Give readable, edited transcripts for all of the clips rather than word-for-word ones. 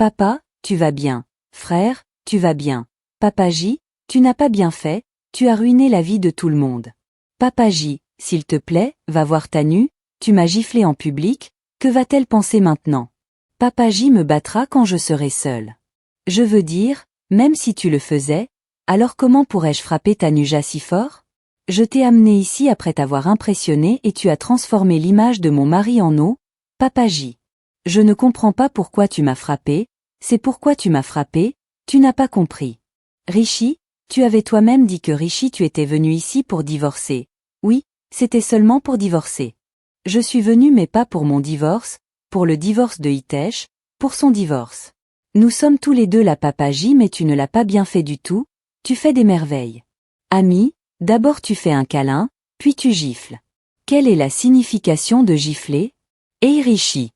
Papa, tu vas bien. Frère, tu vas bien. Papaji, tu n'as pas bien fait, tu as ruiné la vie de tout le monde. Papaji, s'il te plaît, va voir Tanu, tu m'as giflé en public, que va-t-elle penser maintenant? Papaji me battra quand je serai seul. Je veux dire, même si tu le faisais, alors comment pourrais-je frapper Tanuja si fort? Je t'ai amené ici après t'avoir impressionné et tu as transformé l'image de mon mari en eau, Papaji. Je ne comprends pas pourquoi tu m'as frappé, c'est pourquoi tu m'as frappé, tu n'as pas compris. Rishi, tu avais toi-même dit que Rishi tu étais venu ici pour divorcer. Oui, c'était seulement pour divorcer. Je suis venu mais pas pour mon divorce, pour le divorce de Hitesh, pour son divorce. Nous sommes tous les deux là Papaji mais tu ne l'as pas bien fait du tout, tu fais des merveilles. Ami, d'abord tu fais un câlin, puis tu gifles. Quelle est la signification de gifler? Hey Rishi.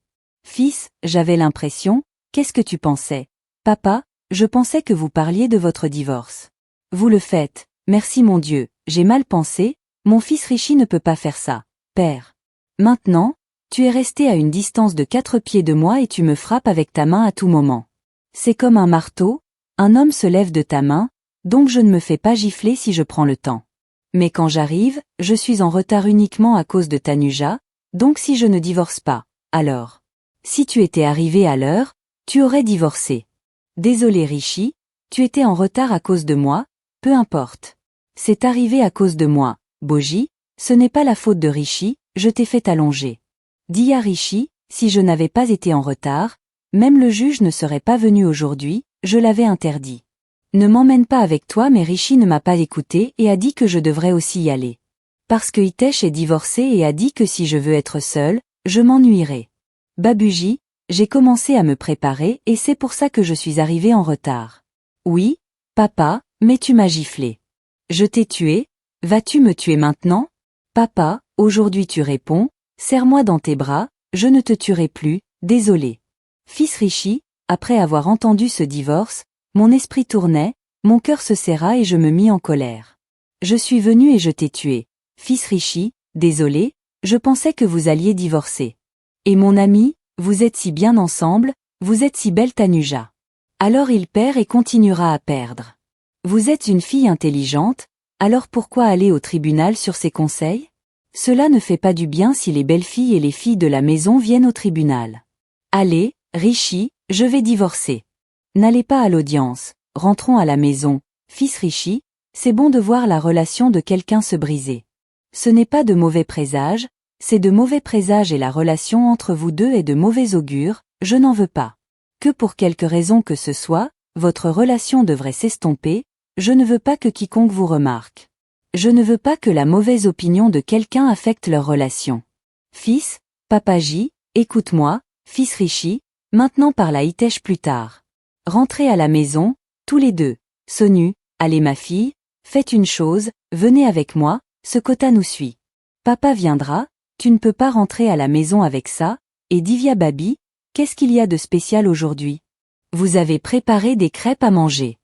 Fils, j'avais l'impression, qu'est-ce que tu pensais? Papa, je pensais que vous parliez de votre divorce. Vous le faites, merci mon Dieu, j'ai mal pensé, mon fils Rishi ne peut pas faire ça, père. Maintenant, tu es resté à une distance de 4 pieds de moi et tu me frappes avec ta main à tout moment. C'est comme un marteau, un homme se lève de ta main, donc je ne me fais pas gifler si je prends le temps. Mais quand j'arrive, je suis en retard uniquement à cause de Tanuja, donc si je ne divorce pas, alors. Si tu étais arrivé à l'heure, tu aurais divorcé. Désolé Rishi, tu étais en retard à cause de moi, peu importe. C'est arrivé à cause de moi, Boji, ce n'est pas la faute de Rishi, je t'ai fait allonger. Dis à Rishi, si je n'avais pas été en retard, même le juge ne serait pas venu aujourd'hui, je l'avais interdit. Ne m'emmène pas avec toi mais Rishi ne m'a pas écouté et a dit que je devrais aussi y aller. Parce que Hitesh est divorcé et a dit que si je veux être seule, je m'ennuierai. Babuji, j'ai commencé à me préparer et c'est pour ça que je suis arrivé en retard. Oui, papa, mais tu m'as giflé. Je t'ai tué, vas-tu me tuer maintenant? Papa, aujourd'hui tu réponds, serre-moi dans tes bras, je ne te tuerai plus, désolé. Fils Rishi, après avoir entendu ce divorce, mon esprit tournait, mon cœur se serra et je me mis en colère. Je suis venu et je t'ai tué. Fils Rishi, désolé, je pensais que vous alliez divorcer. Et mon ami, vous êtes si bien ensemble, vous êtes si belle Tanuja. Alors il perd et continuera à perdre. Vous êtes une fille intelligente, alors pourquoi aller au tribunal sur ses conseils? Cela ne fait pas du bien si les belles filles et les filles de la maison viennent au tribunal. Allez, Rishi, je vais divorcer. N'allez pas à l'audience, rentrons à la maison, fils Rishi, c'est bon de voir la relation de quelqu'un se briser. Ce n'est pas de mauvais présages, c'est de mauvais présages et la relation entre vous deux est de mauvais augure, je n'en veux pas. Que pour quelque raison que ce soit, votre relation devrait s'estomper, je ne veux pas que quiconque vous remarque. Je ne veux pas que la mauvaise opinion de quelqu'un affecte leur relation. Fils, Papaji, écoute-moi, fils Rishi, maintenant parle à Hitesh plus tard. Rentrez à la maison, tous les deux. Sonu, allez ma fille, faites une chose, venez avec moi, ce quota nous suit. Papa viendra, tu ne peux pas rentrer à la maison avec ça, et Divya Babi, qu'est-ce qu'il y a de spécial aujourd'hui? Vous avez préparé des crêpes à manger.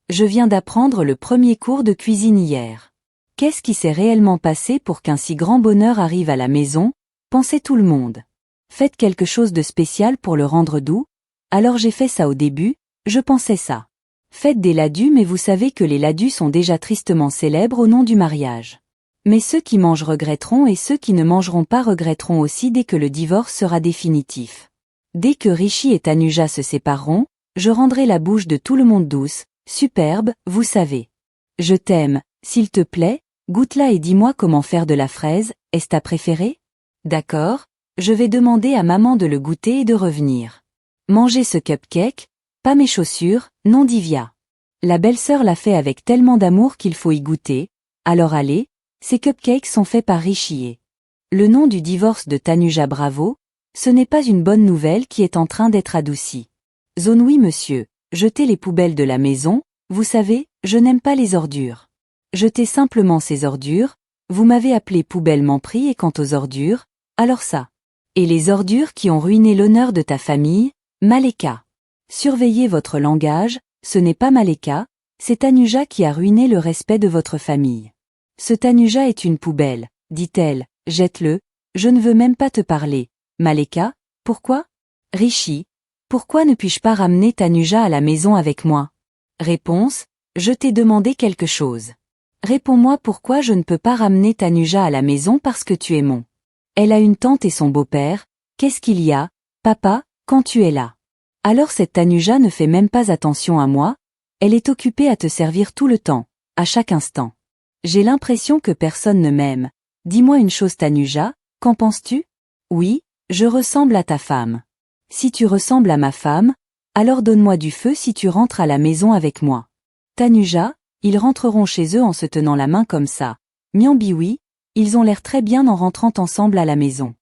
Je viens d'apprendre le premier cours de cuisine hier. Qu'est-ce qui s'est réellement passé pour qu'un si grand bonheur arrive à la maison? Pensait tout le monde. Faites quelque chose de spécial pour le rendre doux? Alors j'ai fait ça au début, je pensais ça. Faites des ladus mais vous savez que les ladus sont déjà tristement célèbres au nom du mariage. Mais ceux qui mangent regretteront et ceux qui ne mangeront pas regretteront aussi dès que le divorce sera définitif. Dès que Rishi et Tanuja se sépareront, je rendrai la bouche de tout le monde douce, superbe, vous savez. Je t'aime, s'il te plaît, goûte-la et dis-moi comment faire de la fraise, est-ce ta préférée? D'accord, je vais demander à maman de le goûter et de revenir. Mangez ce cupcake, pas mes chaussures, non Divya. La belle-sœur l'a fait avec tellement d'amour qu'il faut y goûter, alors allez, ces cupcakes sont faits par Rishi. Le nom du divorce de Tanuja Bravo, ce n'est pas une bonne nouvelle qui est en train d'être adoucie. Zone oui monsieur, jetez les poubelles de la maison, vous savez, je n'aime pas les ordures. Jetez simplement ces ordures, vous m'avez appelé poubelle m'en-prie et quant aux ordures, alors ça. Et les ordures qui ont ruiné l'honneur de ta famille, Maleka. Surveillez votre langage, ce n'est pas Maleka, c'est Tanuja qui a ruiné le respect de votre famille. Ce Tanuja est une poubelle, dit-elle, jette-le, je ne veux même pas te parler. Maleka, pourquoi? Rishi, Pourquoi ne puis-je pas ramener Tanuja à la maison avec moi? Réponse, je t'ai demandé quelque chose. Réponds-moi pourquoi je ne peux pas ramener Tanuja à la maison parce que tu es mon. Elle a une tante et son beau-père, qu'est-ce qu'il y a, papa, quand tu es là? Alors cette Tanuja ne fait même pas attention à moi, elle est occupée à te servir tout le temps, à chaque instant. J'ai l'impression que personne ne m'aime. Dis-moi une chose Tanuja, qu'en penses-tu? Oui, je ressemble à ta femme. Si tu ressembles à ma femme, alors donne-moi du feu si tu rentres à la maison avec moi. Tanuja, ils rentreront chez eux en se tenant la main comme ça. Miambi oui, ils ont l'air très bien en rentrant ensemble à la maison.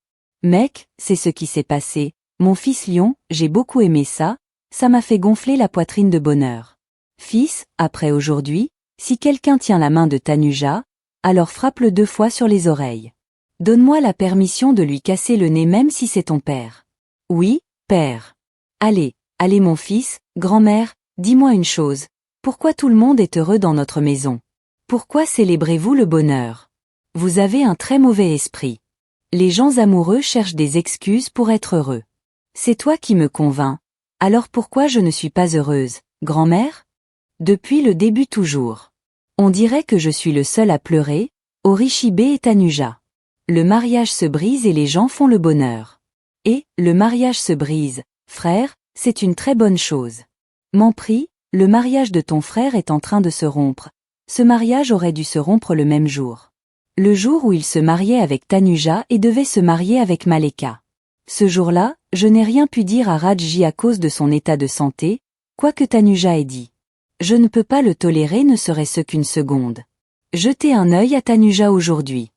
Mec, c'est ce qui s'est passé. Mon fils lion, j'ai beaucoup aimé ça, ça m'a fait gonfler la poitrine de bonheur. Fils, après aujourd'hui, si quelqu'un tient la main de Tanuja, alors frappe-le 2 fois sur les oreilles. Donne-moi la permission de lui casser le nez même si c'est ton père. Oui, père. Allez, allez mon fils, grand-mère, dis-moi une chose. Pourquoi tout le monde est heureux dans notre maison? Pourquoi célébrez-vous le bonheur? Vous avez un très mauvais esprit. Les gens amoureux cherchent des excuses pour être heureux. C'est toi qui me convaincs. Alors pourquoi je ne suis pas heureuse, grand-mère? Depuis le début toujours. On dirait que je suis le seul à pleurer, Orishibe et Tanuja. Le mariage se brise et les gens font le bonheur. Et, le mariage se brise, frère, c'est une très bonne chose. M'en prie, le mariage de ton frère est en train de se rompre. Ce mariage aurait dû se rompre le même jour. Le jour où il se mariait avec Tanuja et devait se marier avec Maleka. Ce jour-là, je n'ai rien pu dire à Rajji à cause de son état de santé, quoi que Tanuja ait dit. Je ne peux pas le tolérer ne serait-ce qu'une seconde. Jetez un œil à Tanuja aujourd'hui.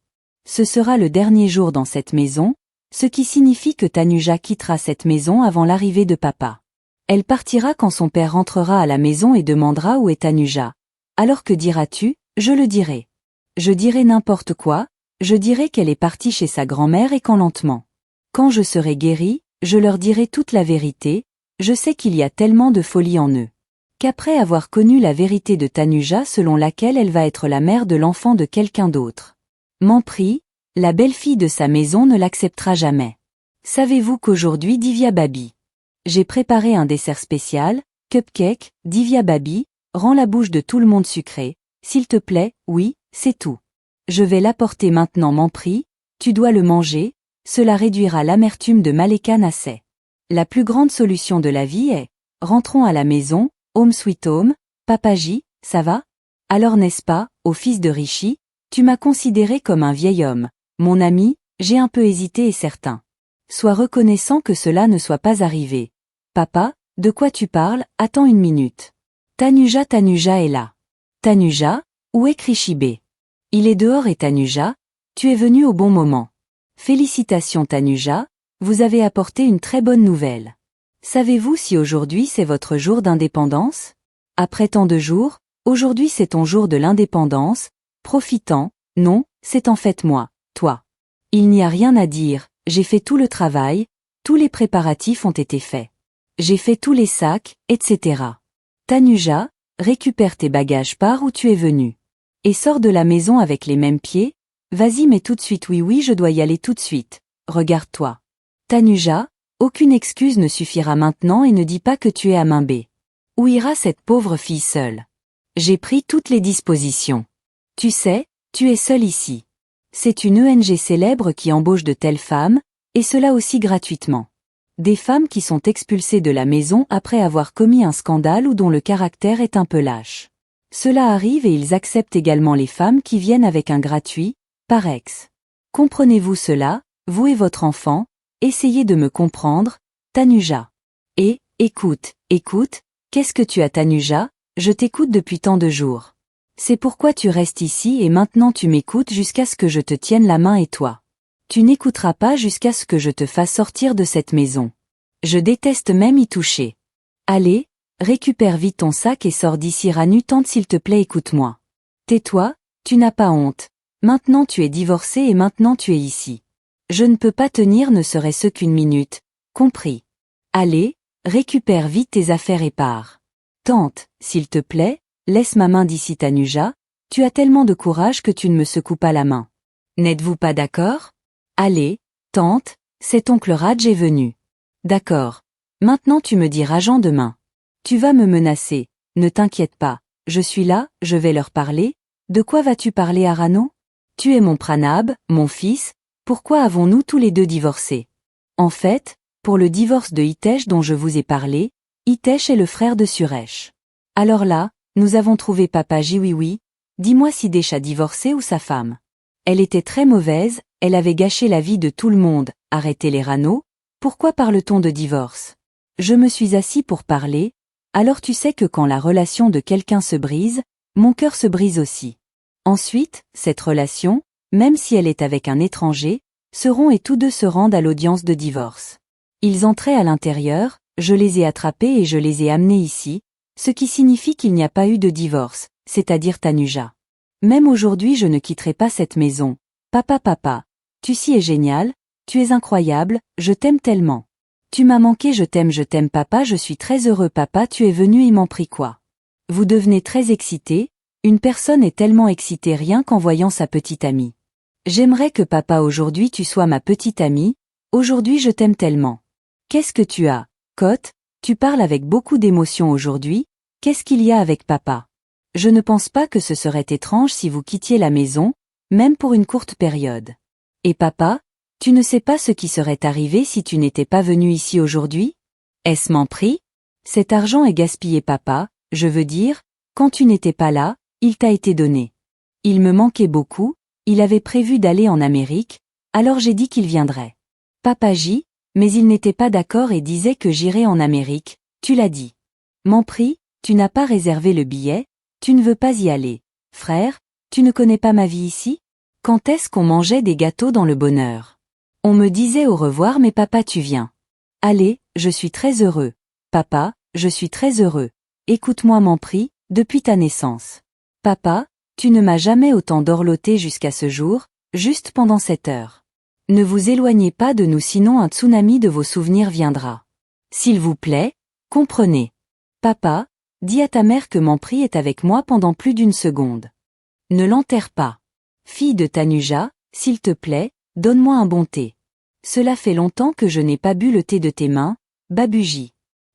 Ce sera le dernier jour dans cette maison, ce qui signifie que Tanuja quittera cette maison avant l'arrivée de papa. Elle partira quand son père rentrera à la maison et demandera où est Tanuja. Alors que diras-tu? Je le dirai. Je dirai n'importe quoi, je dirai qu'elle est partie chez sa grand-mère et qu'en lentement. Quand je serai guérie, je leur dirai toute la vérité, je sais qu'il y a tellement de folie en eux. Qu'après avoir connu la vérité de Tanuja selon laquelle elle va être la mère de l'enfant de quelqu'un d'autre. M'en prie, la belle-fille de sa maison ne l'acceptera jamais. Savez-vous qu'aujourd'hui Divya Baby? J'ai préparé un dessert spécial, cupcake, Divya Baby, rends la bouche de tout le monde sucrée, s'il te plaît, oui, c'est tout. Je vais l'apporter maintenant m'en prie, tu dois le manger, cela réduira l'amertume de Maleka Nasseh. La plus grande solution de la vie est, rentrons à la maison, home sweet home, Papaji, ça va? Alors n'est-ce pas, ô fils de Rishi, tu m'as considéré comme un vieil homme, mon ami, j'ai un peu hésité et certain. Sois reconnaissant que cela ne soit pas arrivé. Papa, de quoi tu parles? Attends une minute. Tanuja est là. Tanuja, où est Krishibe? Il est dehors et Tanuja, tu es venu au bon moment. Félicitations Tanuja, vous avez apporté une très bonne nouvelle. Savez-vous si aujourd'hui c'est votre jour d'indépendance? Après tant de jours, aujourd'hui c'est ton jour de l'indépendance, profitant, non, c'est en fait moi, toi. Il n'y a rien à dire, j'ai fait tout le travail, tous les préparatifs ont été faits. J'ai fait tous les sacs, etc. Tanuja, récupère tes bagages par où tu es venu. Et sors de la maison avec les mêmes pieds, vas-y mais tout de suite oui je dois y aller tout de suite, regarde-toi. Tanuja, aucune excuse ne suffira maintenant et ne dis pas que tu es à main B. Où ira cette pauvre fille seule? J'ai pris toutes les dispositions. Tu sais, tu es seule ici. C'est une ONG célèbre qui embauche de telles femmes, et cela aussi gratuitement. Des femmes qui sont expulsées de la maison après avoir commis un scandale ou dont le caractère est un peu lâche. Cela arrive et ils acceptent également les femmes qui viennent avec un gratuit, par ex. Comprenez-vous cela, vous et votre enfant? Essayez de me comprendre, Tanuja. Et, écoute, qu'est-ce que tu as Tanuja? Je t'écoute depuis tant de jours. C'est pourquoi tu restes ici et maintenant tu m'écoutes jusqu'à ce que je te tienne la main et toi. Tu n'écouteras pas jusqu'à ce que je te fasse sortir de cette maison. Je déteste même y toucher. Allez, récupère vite ton sac et sors d'ici Ranu tante s'il te plaît écoute-moi. Tais-toi, tu n'as pas honte. Maintenant tu es divorcé et maintenant tu es ici. Je ne peux pas tenir ne serait-ce qu'une minute, compris. Allez, récupère vite tes affaires et pars. Tante, s'il te plaît, laisse ma main d'ici Tanuja, tu as tellement de courage que tu ne me secoues pas la main. N'êtes-vous pas d'accord? Allez, tante, cet oncle Raj est venu. D'accord. Maintenant tu me dis rageant demain. Tu vas me menacer, ne t'inquiète pas, je suis là, je vais leur parler. De quoi vas-tu parler à Rano? Tu es mon Pranab, mon fils, pourquoi avons-nous tous les deux divorcé? En fait, pour le divorce de Hitesh dont je vous ai parlé, Hitesh est le frère de Suresh. Alors là, nous avons trouvé Papaji oui. Dis-moi si Desh a divorcé ou sa femme. Elle était très mauvaise, elle avait gâché la vie de tout le monde, arrêtez les Rano, pourquoi parle-t-on de divorce? Je me suis assis pour parler, alors tu sais que quand la relation de quelqu'un se brise, mon cœur se brise aussi. Ensuite, cette relation, même si elle est avec un étranger, se rompt et tous deux se rendent à l'audience de divorce. Ils entraient à l'intérieur, je les ai attrapés et je les ai amenés ici, ce qui signifie qu'il n'y a pas eu de divorce, c'est-à-dire Tanuja. Même aujourd'hui je ne quitterai pas cette maison. Papa, tu si es génial, tu es incroyable, je t'aime tellement. Tu m'as manqué, je t'aime papa, je suis très heureux papa, tu es venu et m'en prie quoi. Vous devenez très excité, une personne est tellement excitée rien qu'en voyant sa petite amie. J'aimerais que papa aujourd'hui tu sois ma petite amie, aujourd'hui je t'aime tellement. Qu'est-ce que tu as, Cote, tu parles avec beaucoup d'émotion aujourd'hui, qu'est-ce qu'il y a avec papa? Je ne pense pas que ce serait étrange si vous quittiez la maison, même pour une courte période. Et papa, tu ne sais pas ce qui serait arrivé si tu n'étais pas venu ici aujourd'hui? Est-ce m'en prie? Cet argent est gaspillé papa, je veux dire, quand tu n'étais pas là, il t'a été donné. Il me manquait beaucoup, il avait prévu d'aller en Amérique, alors j'ai dit qu'il viendrait. Papaji, mais il n'était pas d'accord et disait que j'irais en Amérique, tu l'as dit. M'en prie, tu n'as pas réservé le billet, tu ne veux pas y aller. Frère, tu ne connais pas ma vie ici? Quand est-ce qu'on mangeait des gâteaux dans le bonheur? On me disait au revoir mais papa tu viens. Allez, je suis très heureux. Papa, je suis très heureux. Écoute-moi m'en prie, depuis ta naissance. Papa, tu ne m'as jamais autant dorloté jusqu'à ce jour, juste pendant cette heure. Ne vous éloignez pas de nous sinon un tsunami de vos souvenirs viendra. S'il vous plaît, comprenez. Papa, dis à ta mère que Mampri est avec moi pendant plus d'une seconde. Ne l'enterre pas. Fille de Tanuja, s'il te plaît, donne-moi un bon thé. Cela fait longtemps que je n'ai pas bu le thé de tes mains, Babuji.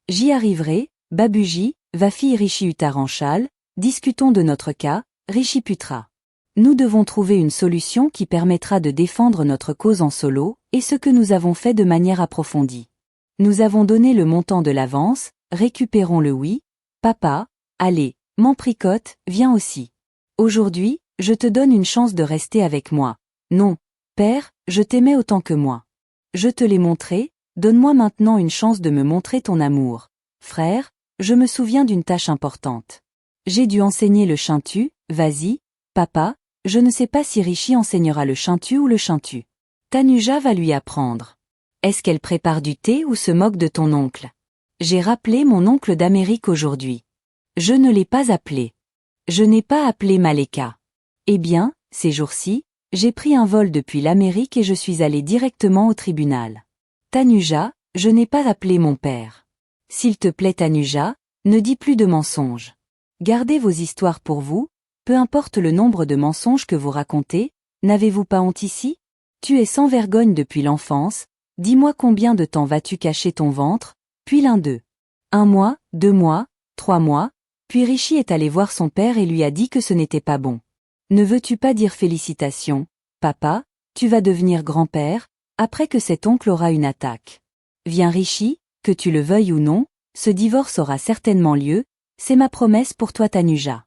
J'y arriverai, Babuji, va fille Rishi Uttaranchal, discutons de notre cas, Rishiputra. Nous devons trouver une solution qui permettra de défendre notre cause en solo, et ce que nous avons fait de manière approfondie. Nous avons donné le montant de l'avance, récupérons-le oui. Papa, allez, Mampricote, viens aussi. Aujourd'hui, je te donne une chance de rester avec moi. Non, père, je t'aimais autant que moi. Je te l'ai montré, donne-moi maintenant une chance de me montrer ton amour. Frère, je me souviens d'une tâche importante. J'ai dû enseigner le shintu, vas-y, papa, je ne sais pas si Rishi enseignera le shintu ou le shintu. Tanuja va lui apprendre. Est-ce qu'elle prépare du thé ou se moque de ton oncle? J'ai rappelé mon oncle d'Amérique aujourd'hui. Je ne l'ai pas appelé. Je n'ai pas appelé Maleka. Eh bien, ces jours-ci, j'ai pris un vol depuis l'Amérique et je suis allé directement au tribunal. Tanuja, je n'ai pas appelé mon père. S'il te plaît Tanuja, ne dis plus de mensonges. Gardez vos histoires pour vous, peu importe le nombre de mensonges que vous racontez, n'avez-vous pas honte ici? Tu es sans vergogne depuis l'enfance, dis-moi combien de temps vas-tu cacher ton ventre, puis l'un d'eux. 1 mois, 2 mois, 3 mois, puis Rishi est allé voir son père et lui a dit que ce n'était pas bon. Ne veux-tu pas dire félicitations, papa, tu vas devenir grand-père, après que cet oncle aura une attaque. Viens Rishi, que tu le veuilles ou non, ce divorce aura certainement lieu, c'est ma promesse pour toi Tanuja.